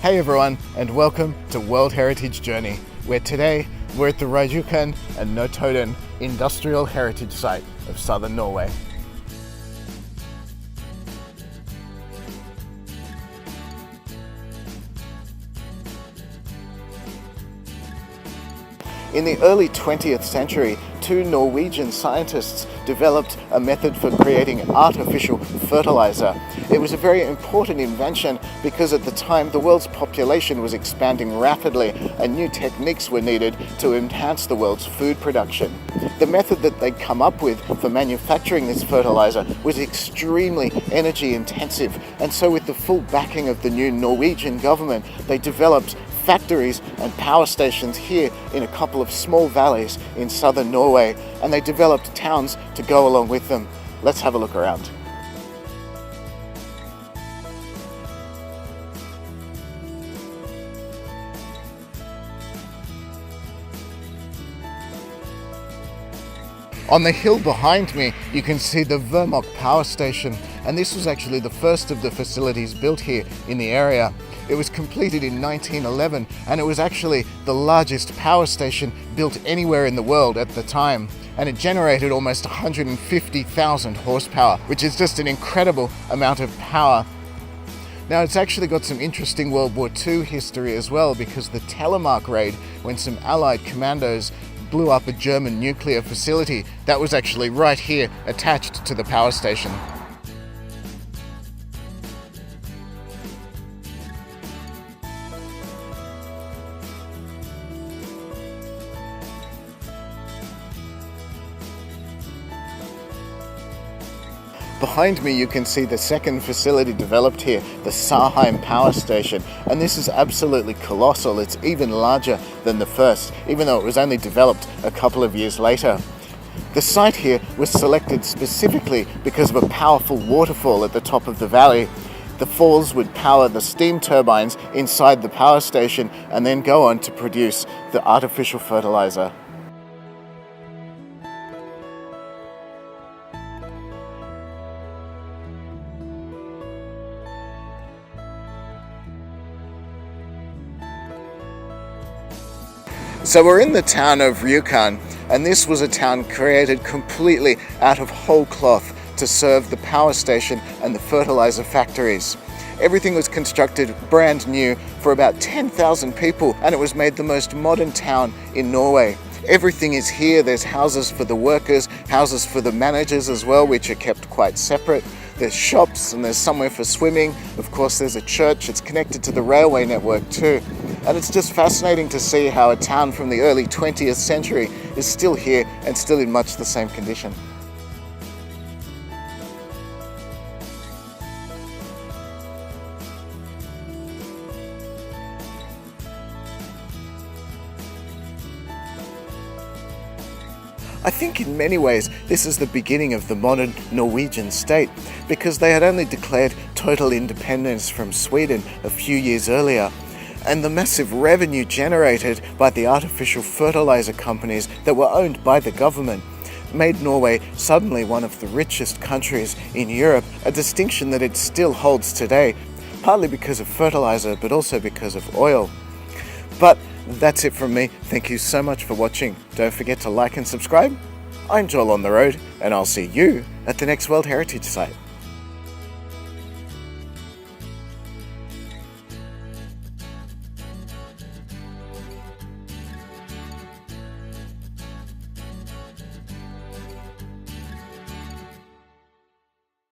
Hey everyone, and welcome to World Heritage Journey, where today we're at the Rjukan-Notodden Industrial Heritage Site of southern Norway. In the early 20th century, two Norwegian scientists developed a method for creating artificial fertiliser. It was a very important invention because at the time the world's population was expanding rapidly and new techniques were needed to enhance the world's food production. The method that they'd come up with for manufacturing this fertiliser was extremely energy intensive, and so with the full backing of the new Norwegian government, they developed factories and power stations here in a couple of small valleys in southern Norway, and they developed towns to go along with them. Let's have a look around. On the hill behind me, you can see the Verma power station, and this was actually the first of the facilities built here in the area. It was completed in 1911, and it was actually the largest power station built anywhere in the world at the time. And it generated almost 150,000 horsepower, which is just an incredible amount of power. Now, it's actually got some interesting World War II history as well, because the Telemark raid, when some Allied commandos blew up a German nuclear facility, that was actually right here attached to the power station. Behind me you can see the second facility developed here, the Sarheim power station, and this is absolutely colossal. It's even larger than the first, even though it was only developed a couple of years later. The site here was selected specifically because of a powerful waterfall at the top of the valley. The falls would power the steam turbines inside the power station and then go on to produce the artificial fertilizer. So we're in the town of Rjukan, and this was a town created completely out of whole cloth to serve the power station and the fertilizer factories. Everything was constructed brand new for about 10,000 people, and it was made the most modern town in Norway. Everything is here. There's houses for the workers, houses for the managers as well, which are kept quite separate. There's shops and there's somewhere for swimming. Of course, there's a church. It's connected to the railway network too. And it's just fascinating to see how a town from the early 20th century is still here and still in much the same condition. I think in many ways this is the beginning of the modern Norwegian state, because they had only declared total independence from Sweden a few years earlier. And the massive revenue generated by the artificial fertilizer companies that were owned by the government made Norway suddenly one of the richest countries in Europe, a distinction that it still holds today, partly because of fertilizer but also because of oil. But that's it from me. Thank you so much for watching. Don't forget to like and subscribe. I'm Joel on the road, and I'll see you at the next World Heritage Site.